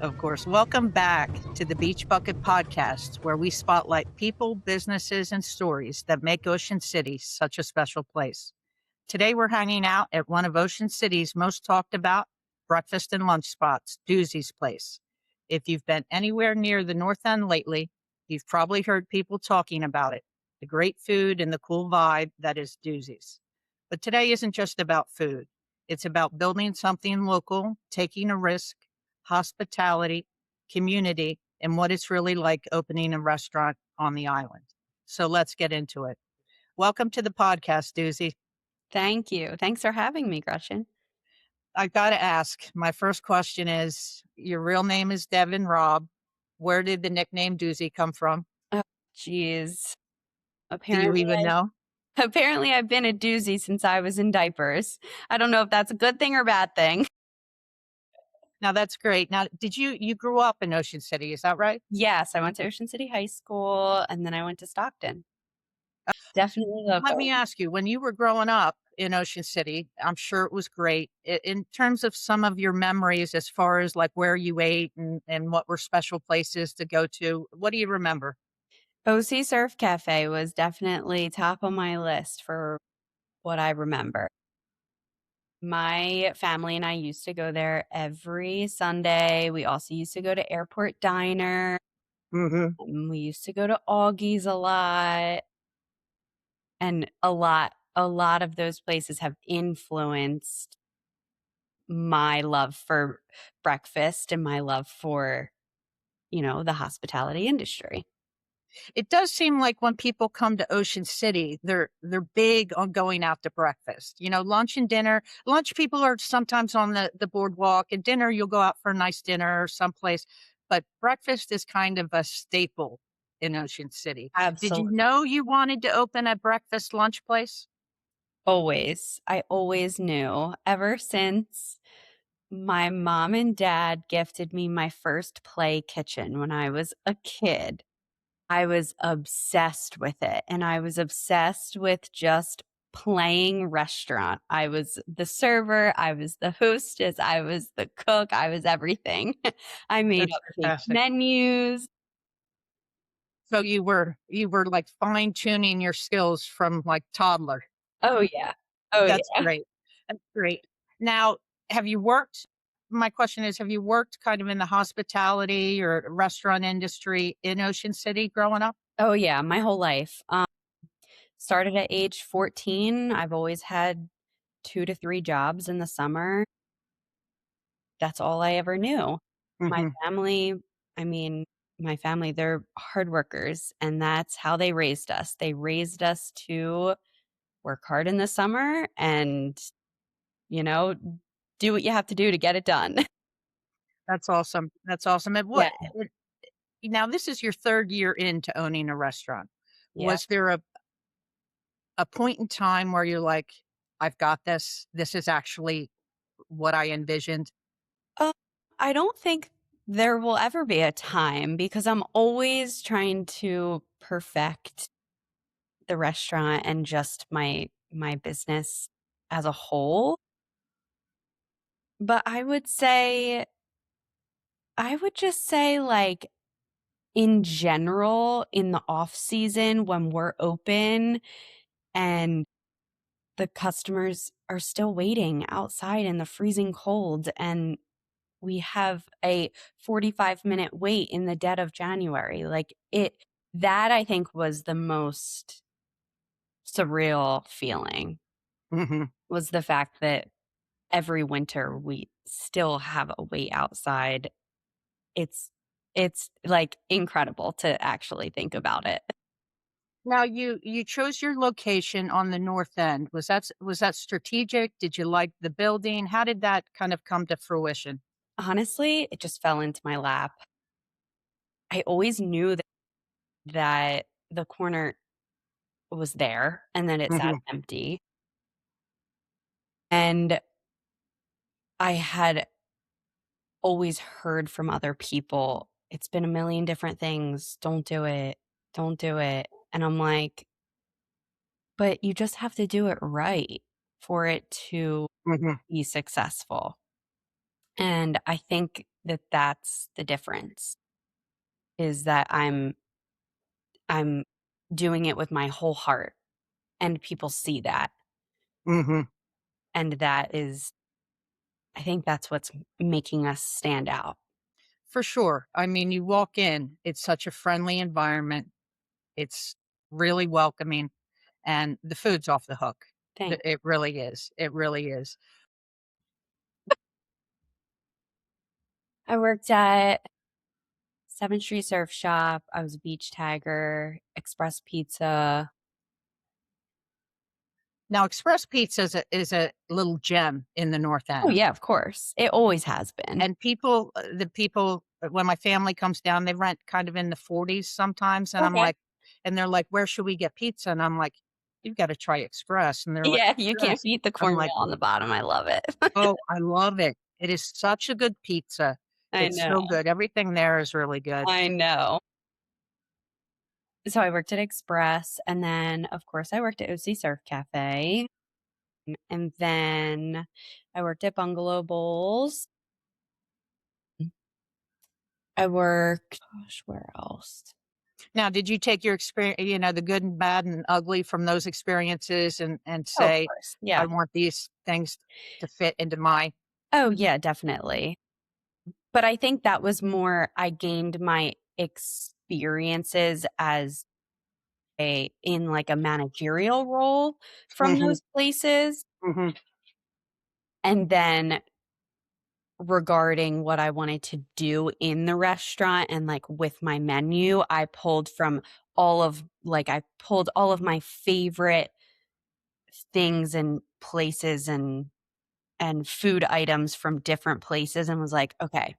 Of course. Welcome back to the Beach Bucket Podcast, where we spotlight people, businesses, and stories that make Ocean City such a special place. Today, we're hanging out at one of Ocean City's most talked about breakfast and lunch spots, Doozie's Place. If you've been anywhere near the North End lately, you've probably heard people talking about it, the great food and the cool vibe that is Doozie's. But today isn't just about food. It's about building something local, taking a risk, hospitality, community, and what it's really like opening a restaurant on the island. So let's get into it. Welcome to the podcast, Doozie. Thank you. Thanks for having me, Gretchen. I got to ask, my first question is your real name is Devin Robb. Where did the nickname Doozie come from? Oh, geez. Do you Apparently, even know? apparently, I've been a doozy since I was in diapers. I don't know if that's a good thing or bad thing. Now that's great. Now, you grew up in Ocean City, is that right? Yes, I went to Ocean City High School and then I went to Stockton. Definitely Let me local. ask you, when you were growing up in Ocean City, I'm sure it was great. In terms of some of your memories, as far as like where you ate and what were special places to go to, what do you remember? OC Surf Cafe was definitely top of my list for what I remember. My family and I used to go there every Sunday. We also used to go to Airport Diner. Hmm. We used to go to Augie's a lot. And a lot of those places have influenced my love for breakfast and my love for, the hospitality industry. It does seem like when people come to Ocean City, they're big on going out to breakfast. You know, lunch and dinner. Lunch people are sometimes on the boardwalk, and dinner you'll go out for a nice dinner or someplace. But breakfast is kind of a staple in Ocean City. Did you Absolutely. know you wanted to open a breakfast lunch place? Always. I always knew ever since my mom and dad gifted me my first play kitchen when I was a kid. I was obsessed with it, and I was obsessed with just playing restaurant. I was the server, I was the hostess, I was the cook, I was everything. I made That's up fake fantastic. menus. So you were like fine tuning your skills from like toddler. Oh, yeah. Oh, That's yeah. great. That's great. Now, have you worked my question is, have you worked kind of in the hospitality or restaurant industry in Ocean City growing up? Oh, yeah, my whole life. Started at age 14. I've always had 2 to 3 jobs in the summer. That's all I ever knew. My Mhm. family I mean, my family, they're hard workers, and that's how they raised us. They raised us to work hard in the summer and, you know, do what you have to do to get it done. That's awesome. That's awesome. And Yeah, now this is your 3rd year into owning a restaurant. yeah. Was there a point in time where you're like, "I've got this. This is actually what I envisioned?" Uh, I don't think there will ever be a time because I'm always trying to perfect the restaurant and just my business as a whole. But I would just say, like, in general, in the off season when we're open and the customers are still waiting outside in the freezing cold, and we have a 45-minute wait in the dead of January, like, that I think was the most surreal feeling, Mhm. was the fact that every winter we still have a wait outside. It's it's, like, incredible to actually think about it. Now you chose your location on the north end. Was that strategic? Did you like the building? How did that kind of come to fruition? Honestly, it just fell into my lap. I always knew that the corner was there and that it sat Mhm. empty, and I had always heard from other people, "It's been a million different things. Don't do it. Don't do it." And I'm like, "But you just have to do it right for it to Mhm. be successful." And I think that's the difference, is that I'm doing it with my whole heart, and people see that, Mhm. and that is I think that's what's making us stand out. For sure. I mean, you walk in, it's such a friendly environment. It's really welcoming, and the food's off the hook. Thanks. It really is. It really is. I worked at 7th Street Surf Shop, I was a beach tagger, Express Pizza. Now, Express Pizza is a little gem in the North Oh, End, yeah, of course. It always has been. and when my family comes down, they rent kind of in the 40s sometimes, and I'm Okay. like and they're like, "Where should we get pizza?" And I'm like, "You've gotta try Express," and they're like, Yeah, you can't "Express?" beat the I'm cornmeal like, on the bottom, I love it. "Oh, I love it." It is such a good pizza. I It's know, so good. Everything there is really good. I know. So I worked at Express, and then, of course, I worked at OC Surf Cafe, and then I worked at Bungalow Bowls. I worked gosh, where else? Now, did you take your experience, the good and bad and ugly from those experiences and Oh, of say, course, yeah. "I want these things to fit into my." Oh, yeah, definitely. But I think that was more I gained my experiences as like, a managerial role from Mhm, those places, mhm. and then regarding what I wanted to do in the restaurant and, like, with my menu, I pulled all of my favorite things and places and food items from different places and was like, "Okay,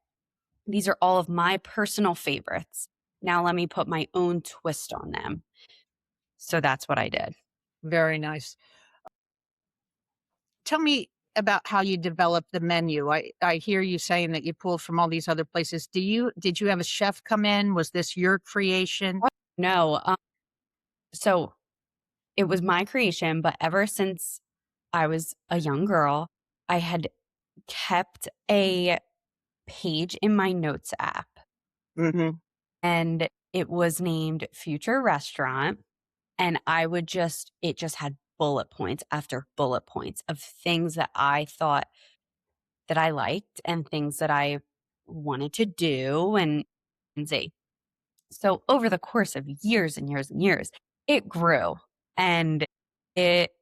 these are all of my personal favorites. Now let me put my own twist on them." So that's what I did. Very nice. Tell me about how you develop the menu. I hear you saying that you pulled from all these other places. Did you have a chef come in? Was this your creation? No, so it was my creation, but ever since I was a young girl, I had kept a page in my notes app, Mhm, and it was named Future Restaurant, and it just had bullet points after bullet points of things that I thought that I liked and things that I wanted to do and see. So over the course of years and years and years, it grew and it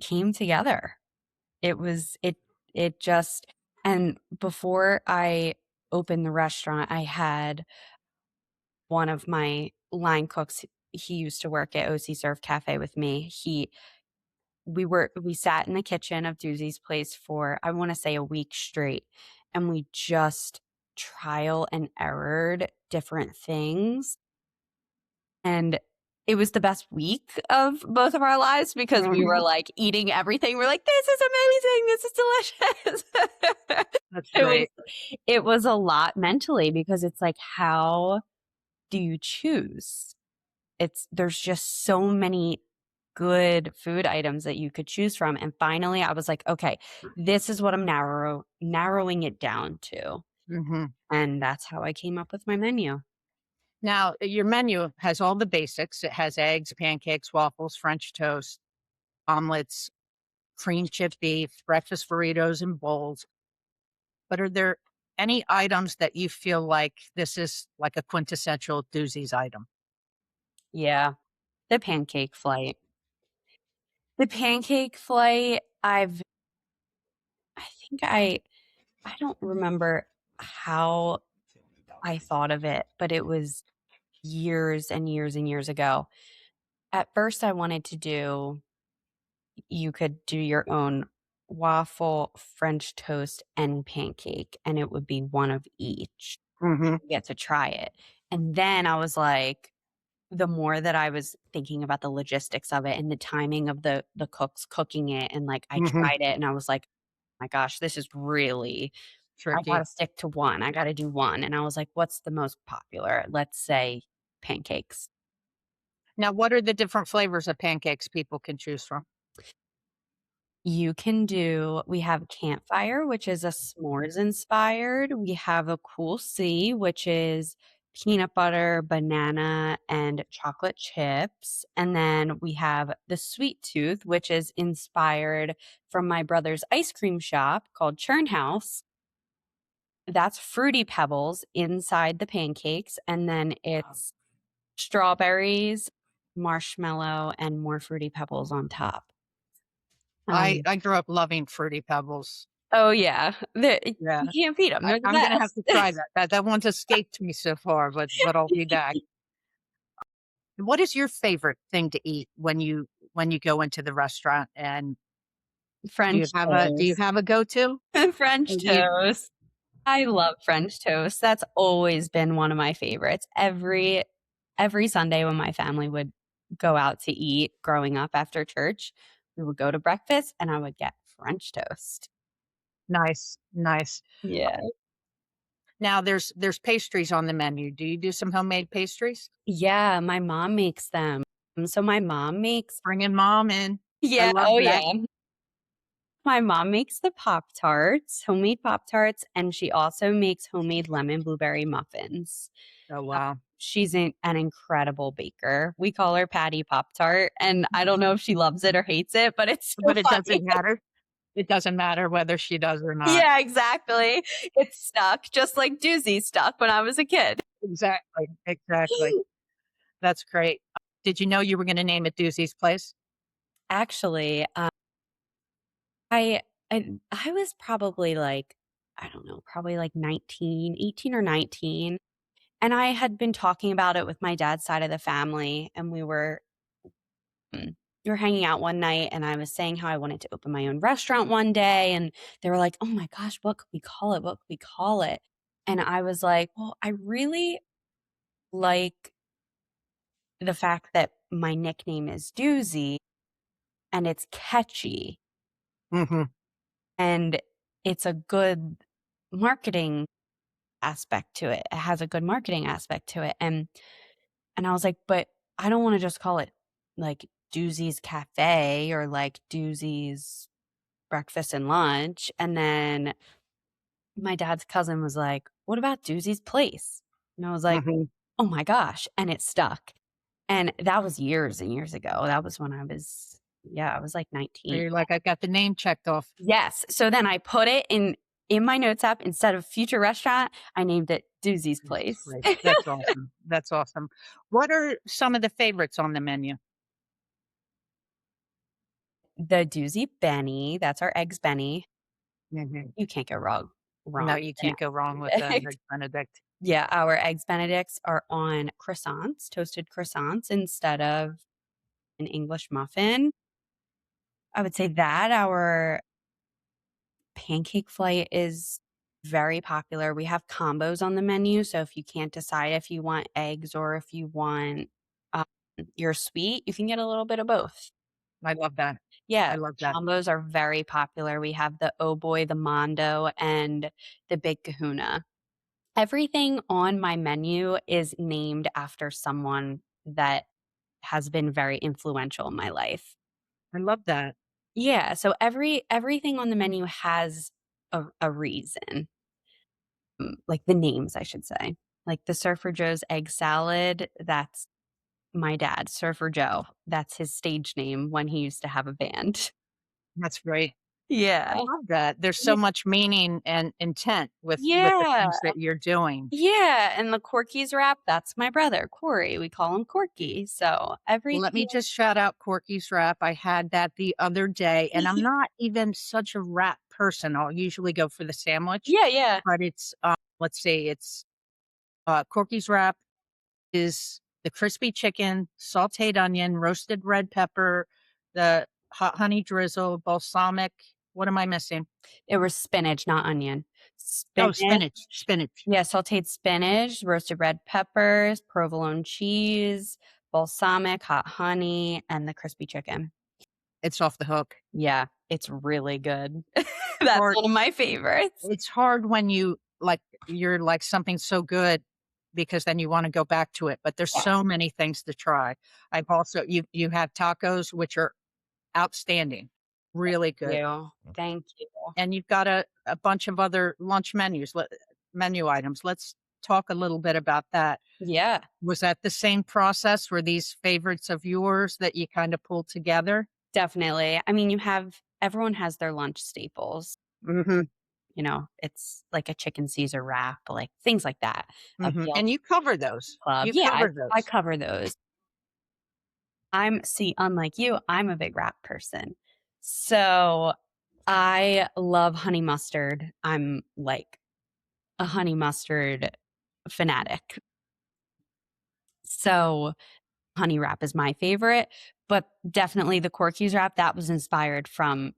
came together. It was it just and before I opened the restaurant, I had one of my line cooks, he used to work at OC Surf Cafe with me. We sat in the kitchen of Doozie's place for, I wanna say, a week straight, and we just trial and errored different things, and it was the best week of both of our lives because we were, mhm. like, eating everything. We're like, "This is amazing, this is delicious." That's It was great. it was a lot mentally because it's like, how do you choose? There's just so many good food items that you could choose from, and finally, I was like, "Okay, this is what I'm narrowing it down to," Mhm. and that's how I came up with my menu. Now, your menu has all the basics. It has eggs, pancakes, waffles, French toast, omelets, cream chip beef, breakfast burritos, and bowls. But are there any items that you feel like this is like a quintessential Doozie's item? Yeah, the pancake flight. The pancake flight, I think I don't remember how I thought of it, but it was years and years and years ago. At first, I wanted to do you could do your own waffle, French toast, and pancake, and it would be one of each. Mhm, You get to try it. And then I was like, the more that I was thinking about the logistics of it and the timing of the cooks cooking it, and, like, I mhm. tried it and I was like, "My gosh, this is really I gotta Tricky. stick to one, I gotta do one." And I was like, "What's the most popular?" Let's say pancakes. Now, what are the different flavors of pancakes people can choose from? We have Campfire, which is a s'mores inspired. We have a Cool C, which is peanut butter, banana, and chocolate chips. And then we have the Sweet Tooth, which is inspired from my brother's ice cream shop called Churn House. That's Fruity Pebbles inside the pancakes. And then it's strawberries, marshmallow, and more Fruity Pebbles on top. I Um, I grew up loving Fruity Pebbles. Oh, yeah. Yeah. You can't beat them. 'em, they're the I'm gonna have to try best. that. That one's escaped me so far, but I'll be back. What is your favorite thing to eat when you go into the restaurant, and French do you toast. have a go-to? French Or do you toast. I love French toast. That's always been one of my favorites. Every Sunday when my family would go out to eat growing up after church, we would go to breakfast and I would get French toast. Nice, nice. Yeah. Now there's pastries on the menu. Do you do some homemade pastries? Yeah, my mom makes them. So my mom makes Bringing mom in. I Yeah, love oh, that. yeah. My mom makes the Pop-Tarts, homemade Pop-Tarts, and she also makes homemade lemon blueberry muffins. Oh, wow. She's an incredible baker. We call her Patty Pop-Tart, and I don't know if she loves it or hates it, but it's so But it funny. doesn't matter. It doesn't matter whether she does or not. Yeah, exactly. It's stuck, just like Doozie stuck when I was a kid. Exactly, exactly. That's great. Did you know you were gonna name it Doozie's Place? Actually, I I was probably like, I don't know, probably like 19, 18 or 19. And I had been talking about it with my dad's side of the family, and we were hanging out one night, and I was saying how I wanted to open my own restaurant one day, and they were like, "Oh my gosh, what could we call it? What could we call it?" And I was like, "Well, I really like the fact that my nickname is Doozy, and it's catchy, Mhm, and it's a good marketing aspect to it. It has a good marketing aspect to it." And I was like, "But I don't wanna just call it, like, Doozie's Cafe or, like, Doozie's Breakfast and Lunch." And then my dad's cousin was like, "What about Doozie's Place?" And I was like, mhm. "Oh my gosh," and it stuck. And that was years and years ago. That was when I was, like, 19. You're like, "I've got the name checked off." Yes. So then I put it in my notes app instead of future restaurant, I named it Doozie's Doozie's Place. Place. That's awesome. That's awesome. What are some of the favorites on the menu? The Doozie Benny, that's our eggs Benny. Mhm. You can't go wrong No, you with an can't go wrong with eggs the Benedict. eggs benedict. Yeah, our eggs Benedicts are on croissants, toasted croissants instead of an English muffin. I would say that our pancake flight is very popular. We have combos on the menu, so if you can't decide if you want eggs or if you want, um, your sweet, you can get a little bit of both. I love that. Yeah, I love that. combos are very popular. We have the Oh Boy, the Mondo, and the Big Kahuna. Everything on my menu is named after someone that has been very influential in my life. I love that. Yeah, so everything on the menu has a reason, like the names, I should say. Like the Surfer Joe's egg salad, that's my dad, Surfer Joe. That's his stage name when he used to have a band. That's great. I Yeah. love that. There's so Ye much meaning and intent with the Yeah. things that you're doing. Yeah, and the Corky's wrap, that's my brother, Corey. We call him Corky. So Well, let everything me just shout out Corky's Wrap. I had that the other day, and I'm not even such a wrap person. I'll usually go for the sandwich, Yeah, yeah. but it's, let's see, it's, Corky's Wrap is the crispy chicken, sautéed onion, roasted red pepper, the hot honey drizzle, balsamic. What am I missing? It was spinach, not onion. Oh, Spinach. spinach, spinach. Yeah, sauteed spinach, roasted red peppers, provolone cheese, balsamic, hot honey, and the crispy chicken. It's off the hook. Yeah, it's really good. That's Or one of my favorites. it's hard when you're like something so good because then you wanna go back to it, but there's so many things to try. I've also you have tacos, which are outstanding. Really good. You. Thank you. And you've got a bunch of other lunch menu items. Let's talk a little bit about that. Yeah, Was that the same process? Were these favorites of yours that you kinda pulled together? definitely. I mean, everyone has their lunch staples. Mhm, It's like a chicken Caesar wrap, like things like that. A mhm, BLT and you cover those. club. You Yeah, cover I those. cover those. Unlike you, I'm a big wrap person. So I love honey mustard. I'm like a honey mustard fanatic. So honey wrap is my favorite, but definitely the Corky's wrap that was inspired from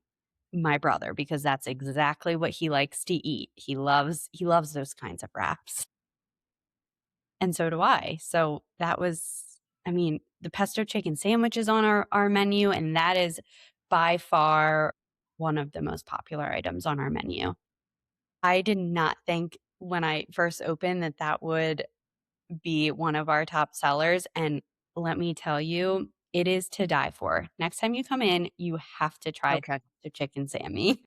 my brother because that's exactly what he likes to eat. He loves those kinds of wraps. And so do I. So that was I mean, the pesto chicken sandwich is on our menu, and that is by far one of the most popular items on our menu. I did not think when I first opened that that would be one of our top sellers, and let me tell you, it is to die for. Next time you come in, you have to try Okay, the chicken Sammy.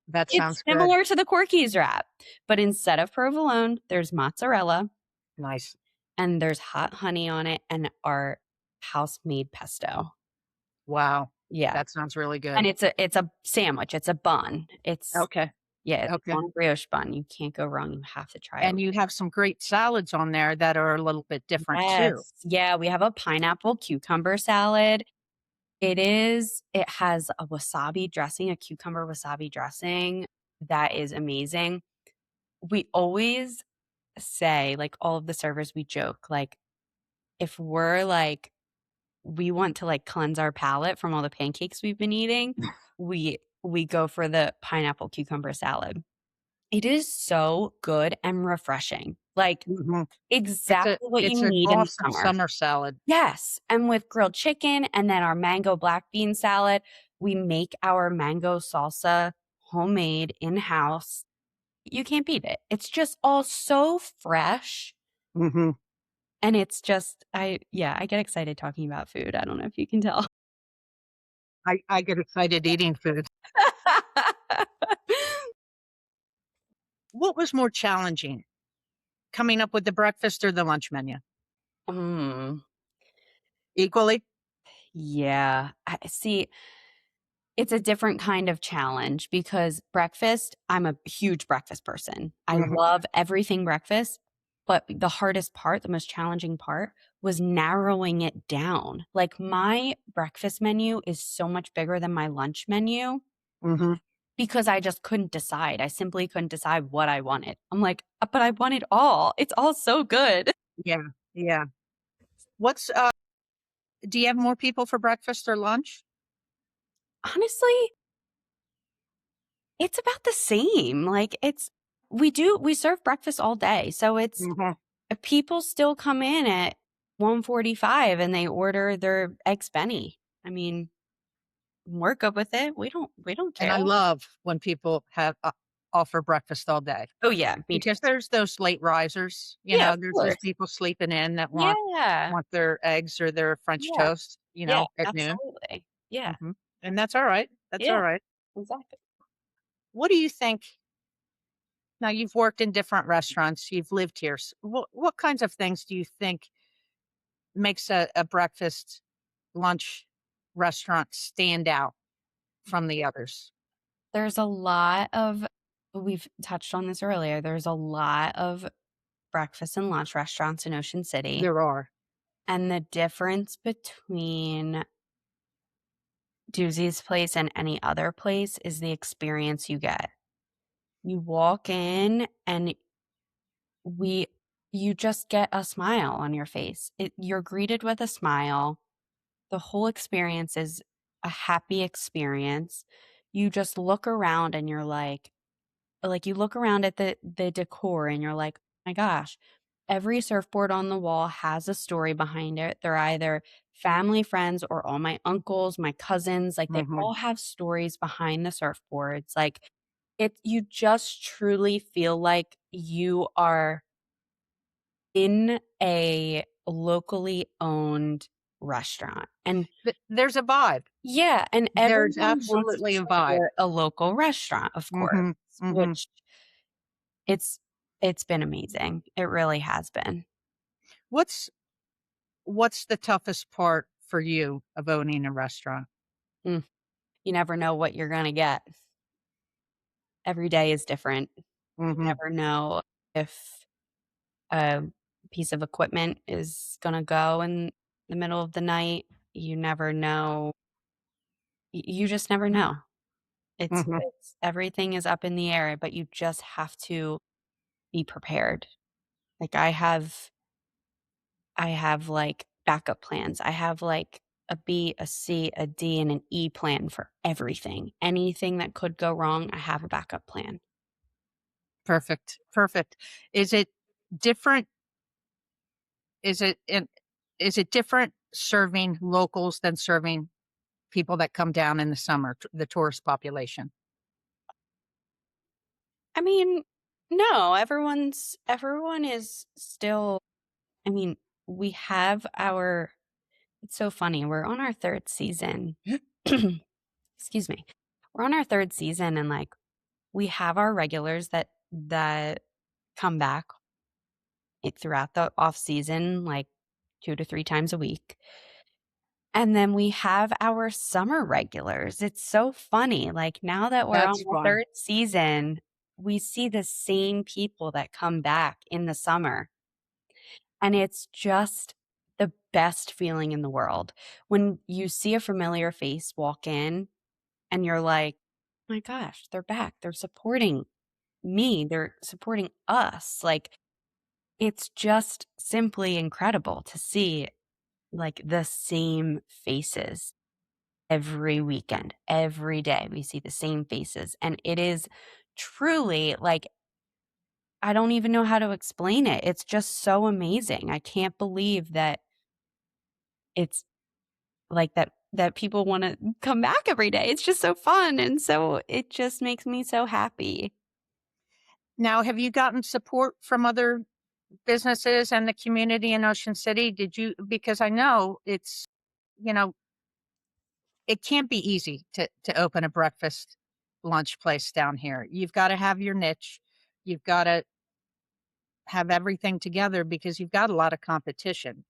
that It's sounds good. similar to the Corky's wrap, but instead of provolone, there's mozzarella Nice. and there's hot honey on it and our house-made pesto. Wow. Yeah, That sounds really and good. it's a sandwich, it's a bun. Okay, It's okay. on a brioche bun, you can't go wrong, you have to try it. And you have some great salads on there that are a little bit different too. Yes. Yeah, we have a pineapple cucumber salad. It has a wasabi dressing, a cucumber wasabi dressing that is amazing. We always say, like, all of the servers, we joke, like, if we're like we want to, like, cleanse our palate from all the pancakes we've been eating, we go for the pineapple cucumber salad. It is so good and refreshing, like, Mhm. exactly what you It's an need in the awesome summer. summer salad. Yes, and with grilled chicken and then our mango black bean salad, we make our mango salsa homemade in-house. You can't beat it. It's just all so fresh, Mhm. and it's just I get excited talking about food. I don't know if you can tell. I get excited eating food. What was more challenging, coming up with the breakfast or the lunch menu? Mm, Equally? yeah. I see, it's a different kind of challenge because breakfast, I'm a huge breakfast person. I Mhm, love everything breakfast, but the hardest part, the most challenging part was narrowing it down. Like my breakfast menu is so much bigger than my lunch menu mhm. because I just couldn't decide. I simply couldn't decide what I wanted. I'm like, but I want it all. It's all so good." Yeah, yeah. What's, do you have more people for breakfast or lunch? Honestly, it's about the same. Like we serve breakfast all day. So it's Mhm. people still come in at 1:45 and they order their eggs Benny. I mean, we're good with it. We don't And care. I love when people have offer breakfast all day, Oh, yeah, me too. because there's those late risers, Yeah, of there's those course. people sleeping in that Yeah. want their eggs or their French Yeah. toast, Yeah, at noon. absolutely. Yeah. Mhm. And that's alright, that's Yeah, alright. exactly. What do you think now you've worked in different restaurants, you've lived here, what kinds of things do you think makes a breakfast, lunch restaurant stand out from the others? There's a lot of we've touched on this earlier, there's a lot of breakfast and lunch restaurants in Ocean City, There are. and the difference between Doozie's place and any other place is the experience you get. You walk in and we you just get a smile on your face. You're greeted with a smile. The whole experience is a happy experience. You just look around and you're like you look around at the decor and you're like, "Oh my gosh, every surfboard on the wall has a story behind it." They're either family friends or all my uncles, my cousins, like they Mhm, all have stories behind the surfboards. Like you just truly feel like you are in a locally owned restaurant. And There's a vibe. yeah, and There's everyone wants to absolutely a vibe. support a local restaurant, of course, Mhm, mhm. which it's it's been amazing. It really has been. What's what's the toughest part for you of owning a restaurant? Mm, you never know what you're gonna get. Every day is different. You Mhm. never know if a piece of equipment is gonna go in the middle of the night. You never know. You just never know. Mhm. It's everything is up in the air, but you just have to be prepared. Like, I have, like, backup plans. I have, like, a B, a C, a D, and an E plan for everything. Anything that could go wrong, I have a backup plan. Perfect, perfect. Is it different is it in is it different serving locals than serving people that come down in the summer, the tourist population? I mean, no, everyone is still I mean, we have our it's so funny, we're on our 3rd season. Excuse me. We're on our 3rd season and, like, we have our regulars that come back throughout the off season, like 2 to 3 times a week. And then we have our summer regulars. It's so funny. Like now that we're on That's the fun. 3rd season, we see the same people that come back in the summer. And it's just the best feeling in the world. When you see a familiar face walk in and you're like, my gosh, they're back. They're supporting me. They're supporting us. Like it's just simply incredible to see like the same faces every weekend, every day. We see the same faces. And it is truly like, I don't even know how to explain it. It's just so amazing. I can't believe that it's like that people want to come back every day. It's just so fun. And so it just makes me so happy. Now, have you gotten support from other businesses and the community in Ocean City? Did you because I know it's, you know, it can't be easy to open a breakfast lunch place down here. You've gotta have your niche. You've gotta have everything together because you've got a lot of competition.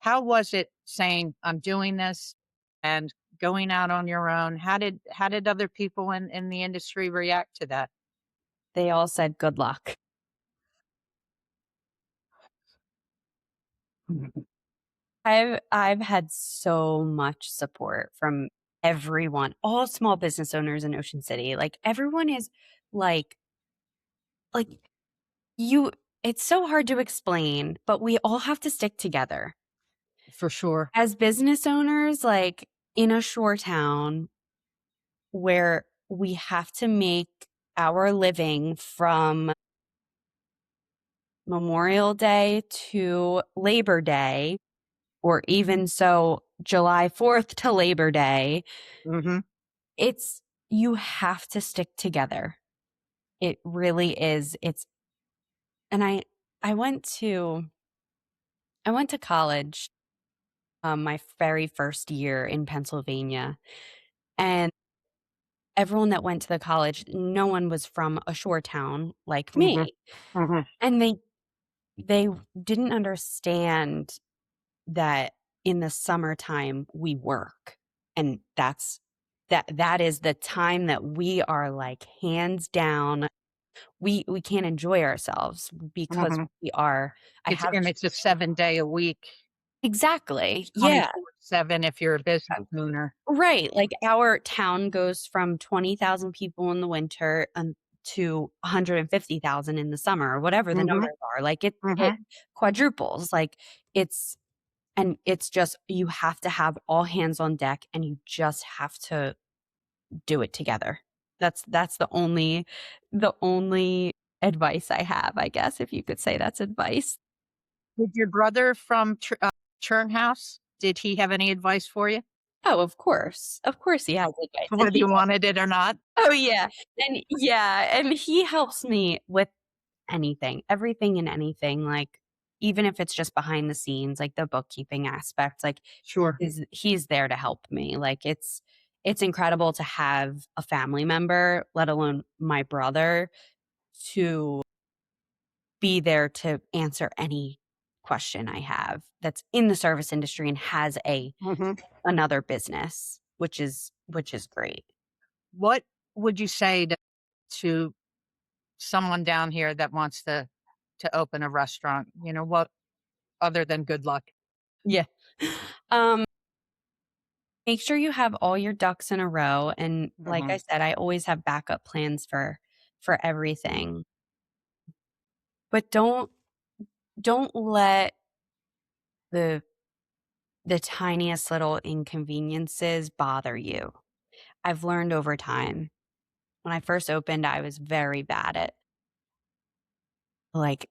How was it saying, "I'm doing this," and going out on your own? How did other people in the industry react to that? They all said good luck. I've had so much support from everyone, all small business owners in Ocean City. Like everyone is like like you it's so hard to explain, but we all have to stick together. For sure. As business owners, like in a shore town where we have to make our living from Memorial Day to Labor Day, or even so July 4th to Labor Day, Mhm. it's you have to stick together. It really is. It's and I went to I went to college my very first year in Pennsylvania, and everyone that went to the college, no one was from a shore town like Mhm. me, Mhm. and they didn't understand that in the summertime we work, and that is the time that we are, like, hands down we can't enjoy ourselves because Mhm. we are I have It's a 7-day a week, exactly, yeah, 24/7 if you're a business owner. right, like, our town goes from 20,000 people in the winter, to 150,000 in the summer, or whatever the Mhm. numbers are, like, it Mhm. quadruples, like, it's and it's just you have to have all hands on deck, and you just have to do it together. That's the only advice I have, I guess, if you could say that's advice. Did your brother from Churn House, did he have any advice for you? Oh, of course. Of course he has advice, and Whether he you wanted it or not? oh, yeah, and he helps me with anything, everything and anything, like, even if it's just behind the scenes, like the bookkeeping aspect, like Sure. he's there to help me. Like it's incredible to have a family member, let alone my brother, to be there to answer any question I have that's in the service industry and has Mhm. another business, which is great. What would you say to someone down here that wants to open a restaurant? What other than good luck? Yeah. Um, make sure you have all your ducks in a row, and like I Mhm. said, I always have backup plans for everything. But don't let the the tiniest little inconveniences bother you. I've learned over time. When I first opened, I was very bad at, like,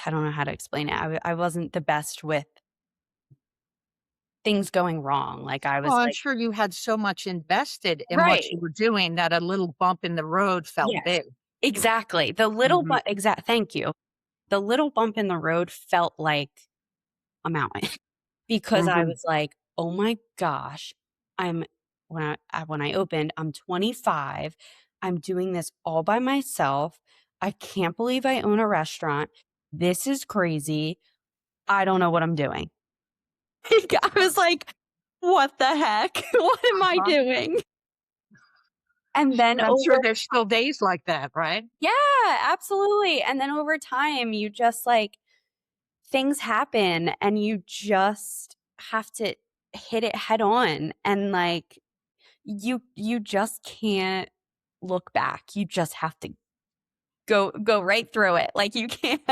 I don't know how to explain it. I wasn't the best with things going wrong. Like, I Well, was I'm like sure you had so much invested in what you right. were doing that a little bump in the road felt Yes. big. Exactly. The little Mhm. but exact thank you. The little bump in the road felt like a mountain because I Mhm. was like, "Oh my gosh, I'm" when I opened, "I'm 25. I'm doing this all by myself. I can't believe I own a restaurant. This is crazy. I don't know what I'm doing." I was like, "What the heck? What am I Uh-huh. doing?" And then And I'm sure over there's still days like that, right? yeah, absolutely, and then over time, you just, like things happen and you just have to hit it head on, and, like, you just can't look back. You just have to go right through it. Like, you can't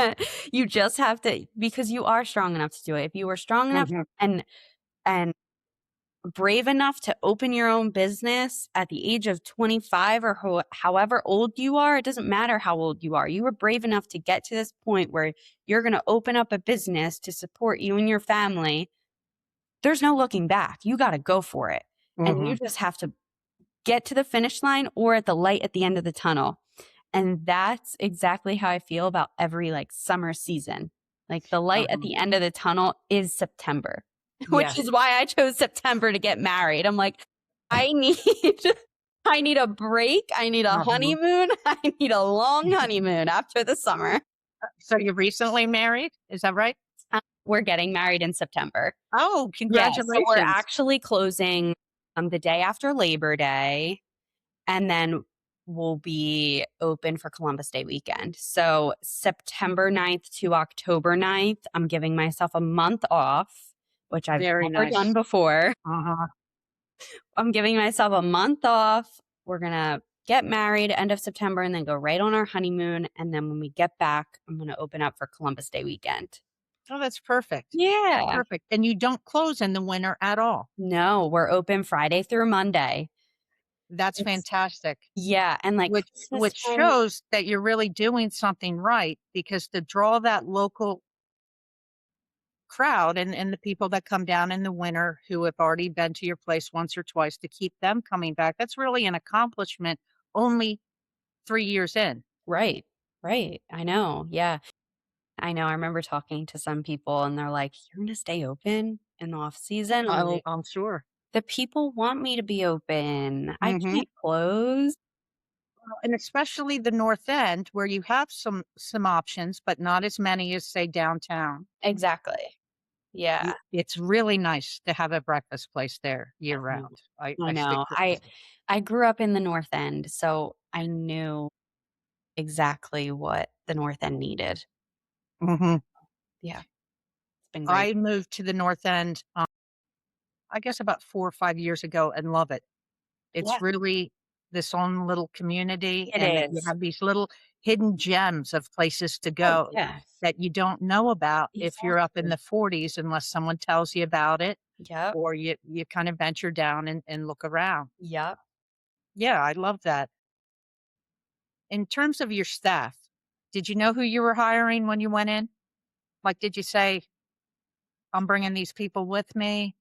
you just have to because you are strong enough to do it. If you were strong enough Mhm. and brave enough to open your own business at the age of 25 or however old you are, it doesn't matter how old you are. You were brave enough to get to this point where you're going to open up a business to support you and your family. There's no looking back. You got to go for it. And you Mhm. just have to get to the finish line or at the light at the end of the tunnel. And that's exactly how I feel about every like summer season. Like the light at Uh-huh. the end of the tunnel is September, which Yes. is why I chose September to get married. I'm like, I need I need a break. I need a Uh-huh. honeymoon. I need a long honeymoon after the summer. So you recently married? Is that right? We're getting married in September. Oh, Yeah, so we're congratulations. actually closing the day after Labor Day. And then we'll be open for Columbus Day weekend. So September 9th to October 9th, I'm giving myself a month off, which I've Very never done nice. before. Uh-huh. I'm giving myself a month off. We're gonna get married end of September and then go right on our honeymoon. And then when we get back, I'm gonna open up for Columbus Day weekend. Oh, that's perfect. That's Yeah. perfect. And you don't close in the winter at all. No, we're open Friday through Monday. That's It's fantastic. yeah, and like Christmas Which time shows that you're really doing something right because to draw that local crowd and the people that come down in the winter who have already been to your place once or twice to keep them coming back, that's really an accomplishment only 3 years in. right, right. I know, yeah. I know, I remember talking to some people and they're like, "You're gonna stay open in the off season?" I'm like, I'm sure. "The people want me to be open. I Mhm. can't close." And especially the North End where you have some options, but not as many as, say, downtown. Exactly. Yeah, It's really nice to have a breakfast place there year I know. round. I I I stick know. to I grew up in the North End, so I knew exactly what the North End needed. Mhm. Yeah, it's been great. I moved to the North End, I guess about 4 or 5 years ago and love it. Yeah, It's really this own little community, it and you is. have these little hidden gems of places to Oh, go yeah. that you don't know about if you're up in Exactly. the 40s unless someone tells you about it Yep, or you kind of venture down and look around. yep. Yeah, I love that. In terms of your staff, did you know who you were hiring when you went in? Like, did you say, "I'm bringing these people with me"?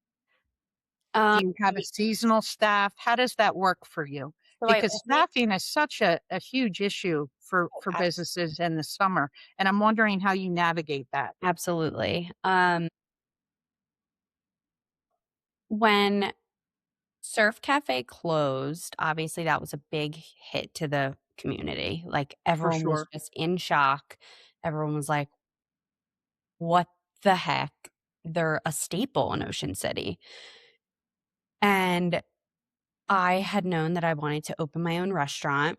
Um, Do you have a seasonal staff? How does that work for you? So I because only staffing is such a huge issue oh, for businesses in the summer, and I'm wondering how you navigate that. absolutely. When Surf Cafe closed, obviously, that was a big hit to the community, like, For everyone was sure. just in shock. Everyone was like, "What the heck?" They're a staple in Ocean City, and I had known that I wanted to open my own restaurant,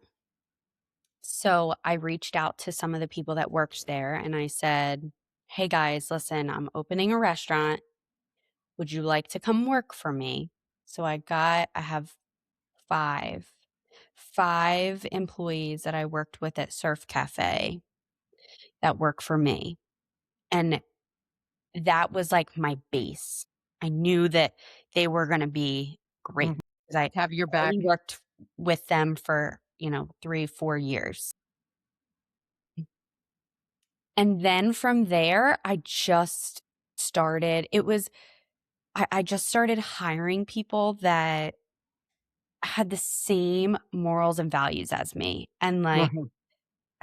so I reached out to some of the people that worked there, and I said, "Hey, guys, listen, I'm opening a restaurant. Would you like to come work for me?" So I have 5 5 employees that I worked with at Surf Cafe that work for me, and that was, like, my base. I knew that they were gonna be great Mhm. 'cause I Have your back. already worked with them for, 3, 4 years. And then from there, I just started it was I just started hiring people that had the same morals and values as me, and, like, Mhm.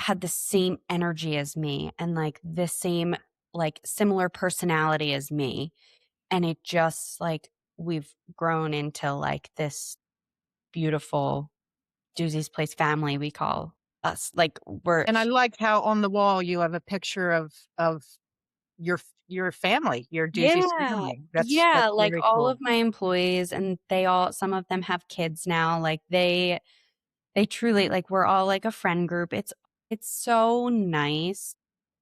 had the same energy as me, and, like, the same, like, similar personality as me, and it just, like, we've grown into, like, this beautiful Doozie's Place family, we call us, like, we're And I like how on the wall you have a picture of your family, your Doozie's Yeah. family. That's Yeah, like, very all cool. of my employees, and they all some of them have kids now, like, they truly like, we're all like a friend group. It's so nice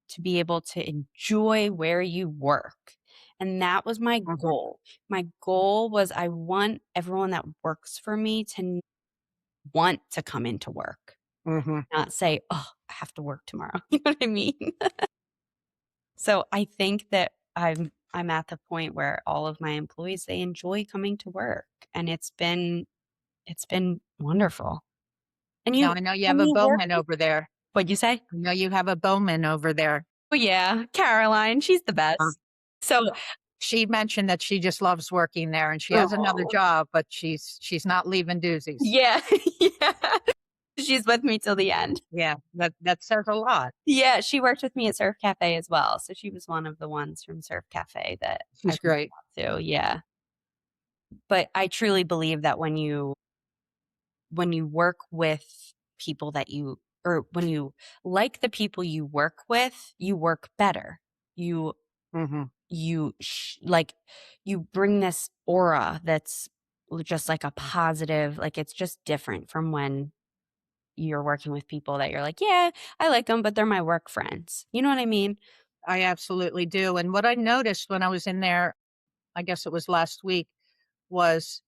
to be able to enjoy where you work, and that was my Mhm. goal. My goal was I want everyone that works for me to want to come into work, Mhm. not say, "Oh, I have to work tomorrow." You know what I mean? So, I think that I'm at the point where all of my employees, they enjoy coming to work, and it's been wonderful. And Now you I know you have when a you work Bowman with over there. what'd you say? I know you have a Bowman over there. Oh, yeah, Caroline, she's the Uh, best. So she mentioned that she just loves working there and she has another oh, job, but she's not leaving Doozie's. yeah, yeah. She's with me till the end. Yeah, that says a lot. Yeah, she worked with me at Surf Cafe as well, so she was one of the ones from Surf Cafe that I She's reached great. out to, yeah. But I truly believe that when you work with people that you or when you like the people you work with, you work better. You Mhm. like, you bring this aura that's just like a positive like, it's just different from when you're working with people that you're like, "Yeah, I like them, but they're my work friends." You know what I mean? I absolutely do, and what I noticed when I was in there, I guess it was last week, was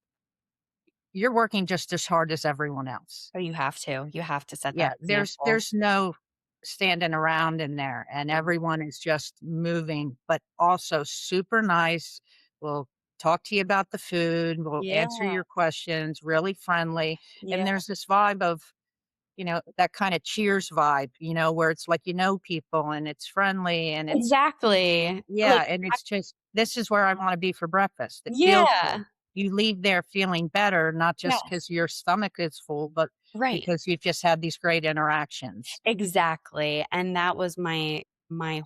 you're working just as hard as everyone else. Oh, you have to. You have to set that Yeah, example. there's no standing around in there, and everyone is just moving, but also super nice, will talk to you about the food, will Yeah, answer your questions, really friendly, and yeah. there's this vibe of, that kinda Cheers vibe, where it's like you know people and it's friendly and it's Exactly. yeah, Like, and I it's just, "This is where I wanna be for breakfast." It feels good. yeah. You leave there feeling better, not just because Yes. your stomach is full, but Right. because you've just had these great interactions. Exactly, and that was my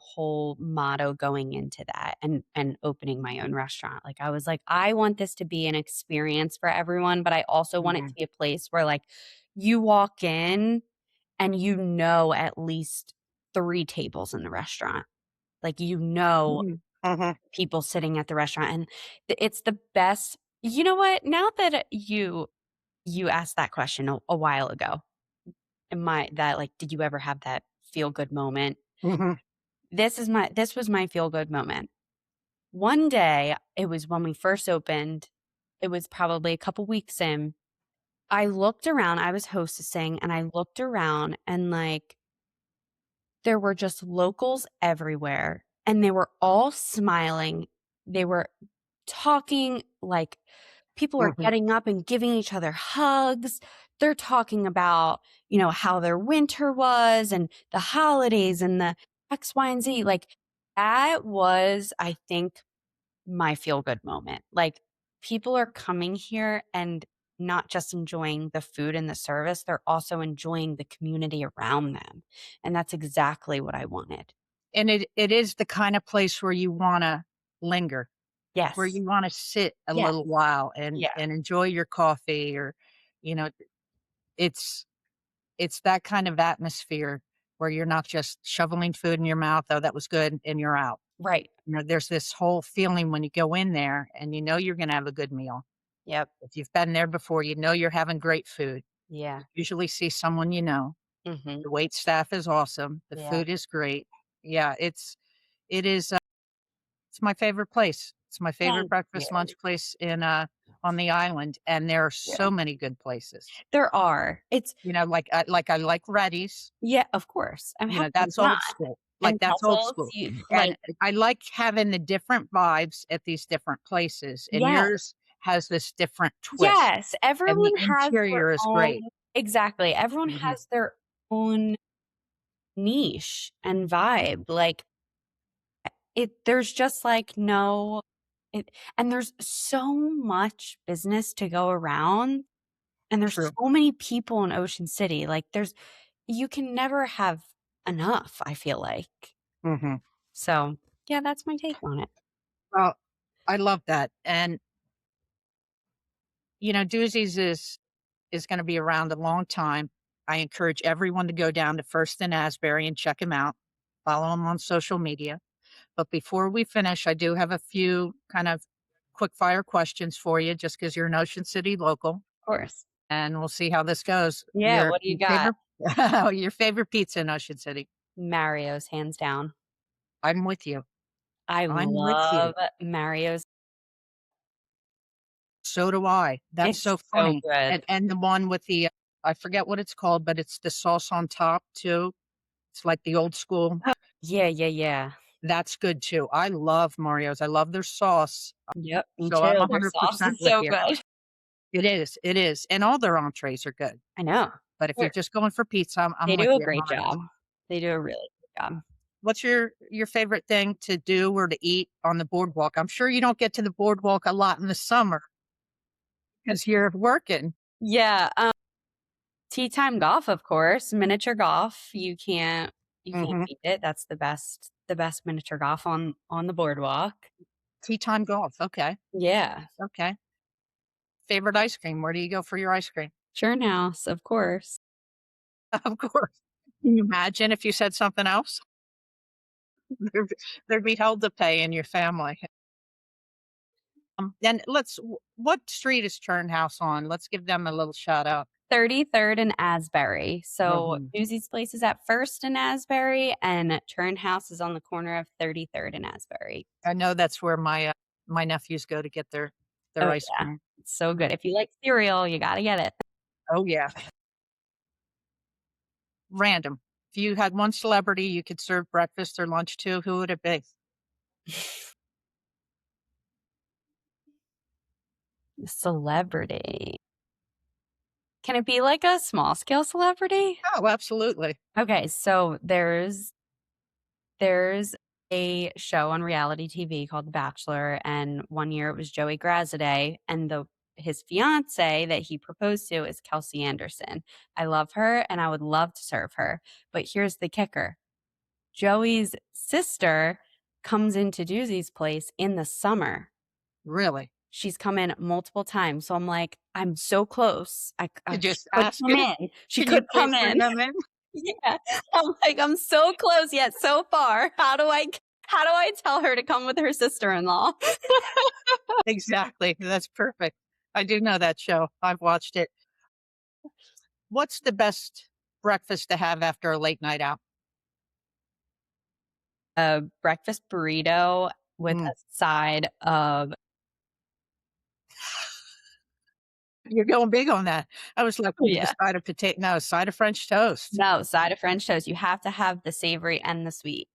whole motto going into that and opening my own restaurant. Like, I was like, "I want this to be an experience for everyone, but I also want it to Mhm, be a place where, like, you walk in and you know at least 3 tables in the restaurant. Like, you know mhm, mhm, people sitting at the restaurant, and it's the best you know what? Now that you asked that question a while ago, did you ever have that feel good moment? mhm, This was my feel good moment. One day, it was when we first opened, it was probably a couple weeks in, I looked around, I was hostessing, and I looked around and, like, there were just locals everywhere, and they were all smiling. They were talking, like, people are mhm. getting up and giving each other hugs. They're talking about, how their winter was and the holidays and the X, Y, and Z. Like, that was, I think, my feel good moment. Like, people are coming here and not just enjoying the food and the service, they're also enjoying the community around them, and that's exactly what I wanted. And it is the kind of place where you wanna linger, where Yes. you wanna sit a Yeah. little while Yeah. and enjoy your coffee or, you know, it's it's that kind of atmosphere where you're not just shoveling food in your mouth, "Oh, that was good," and you're out. Right. There's this whole feeling when you go in there and you know you're gonna have a good meal. Yep. If you've been there before, you know you're having great food. Yeah. You usually see someone you know. Mhm. The wait staff is awesome. The Yeah. food is great. Yeah, it is, it's my favorite place. It's my favorite Thank breakfast, you. lunch place in, on the island, and there are Yeah. so many good places. There are. It's Like, I like Reddy's, yeah, of course. How could you that's not? old school. Like, And that's old pretzels, school, you and like I like having the different vibes at these different places, and yes. yours has this different twist, Yes, and the everyone has their interior is own great. exactly, everyone Mhm. has their own niche and vibe, like, there's just, like, no it and there's so much business to go around, and there's True. so many people in Ocean City, like, there's you can never have enough, I feel like. Mhm. So, yeah, that's my take on it. Well, I love that, and, Doozie's is gonna be around a long time. I encourage everyone to go down to First and Asbury and check him out. Follow him on social media. But before we finish, I do have a few kind of quick fire questions for you just because 'cause you're an Ocean City local, Of course. and we'll see how this goes. Yeah, Your what do you your got? favorite your favorite pizza in Ocean City? Mario's, hands down. I'm with you. I I'm with you. love Mario's. So do I. That's It's so so funny. good. And the one with the, I forget what it's called, but it's the sauce on top too. It's like the old school. Oh, yeah, yeah, yeah. That's good too. I love Mario's. I love their sauce. Yep, me So I'm too. Their sauce 100% is with so you. good. It is, and all their entrees are good. I know. But if you're They're just going for pizza, I'm they with do a you great job. 100%. They do a really good job. What's your favorite thing to do or to eat on the boardwalk? I'm sure you don't get to the boardwalk a lot in the summer because 'cause you're working. Yeah, tea time golf, of course, miniature golf, you can't Mhm. beat it. That's the best miniature golf on the boardwalk. Tea time golf, okay, Yeah. okay. Favorite ice cream, where do you go for your ice cream? Churn of course. Of course. Can you imagine if you said something else? There'd be hell to pay in your family. And what street is Churn House on? Let's give them a little shout out. 33rd and Asbury. So, Mhm. Doozie's Place is at 1st and Asbury, and Churn House is on the corner of 33rd and Asbury. I know that's where my nephews go to get their Oh, ice yeah. cream. It's so good. If you like cereal, you gotta get it. Oh, yeah. Random. If you had one celebrity you could serve breakfast or lunch to, who would it be? Celebrity. Can it be like a small scale celebrity? Oh, absolutely. Okay, so there's a show on reality TV called The Bachelor, and one year it was Joey Graziadei, and the his fiance that he proposed to is Kelsey Anderson. I love her, and I would love to serve her, but here's the kicker. Joey's sister comes into Doozie's place in the summer. Really. She's come in multiple times, so I'm like, "I'm so close. To she just could ask come it, in. She "Can you could please come bring in." them in?" Yeah. I'm like, "I'm so close yet so far. How do I tell her to come with her sister-in-law?" Exactly, that's perfect. I do know that show. I've watched it. What's the best breakfast to have after a late night out? A breakfast burrito with Mm, a side of you're going big on that. I was like, oh, with a yeah. side of potato, no, a side of French toast. No, side of French toast. You have to have the savory and the sweet.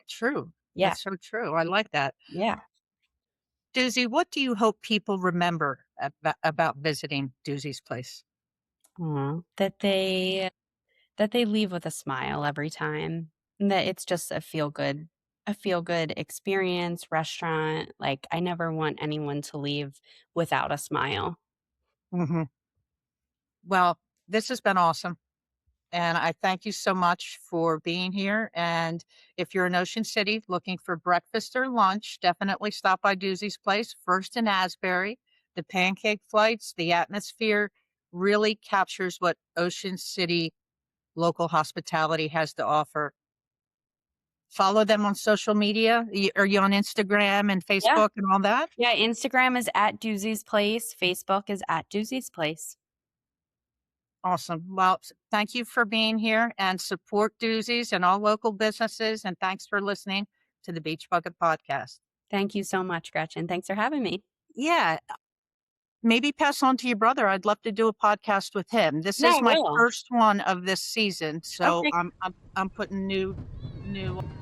True. Yeah, That's so true. I like that. yeah. Doozie, what do you hope people remember about visiting Doozie's place? Aw, that they leave with a smile every time, and that it's just a feel good experience, restaurant, like, I never want anyone to leave without a smile. Hmm. Well, this has been awesome. And I thank you so much for being here. And if you're in Ocean City looking for breakfast or lunch, definitely stop by Doozie's Place, first in Asbury. The pancake flights, the atmosphere really captures what Ocean City local hospitality has to offer. Follow them on social media. Are you on Instagram and Yeah. Facebook and all that? Yeah, Instagram is at Doozie's Place, Facebook is at Doozie's Place. Awesome. Well, thank you for being here and support Doozies and all local businesses. And thanks for listening to the Beach Bucket Podcast. Thank you so much, Gretchen. Thanks for having me. Yeah, maybe pass on to your brother. I'd love to do a podcast with him. This Yeah, is I my will. first one of this season, so Okay. I'm putting new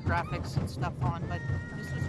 graphics and stuff on. But this was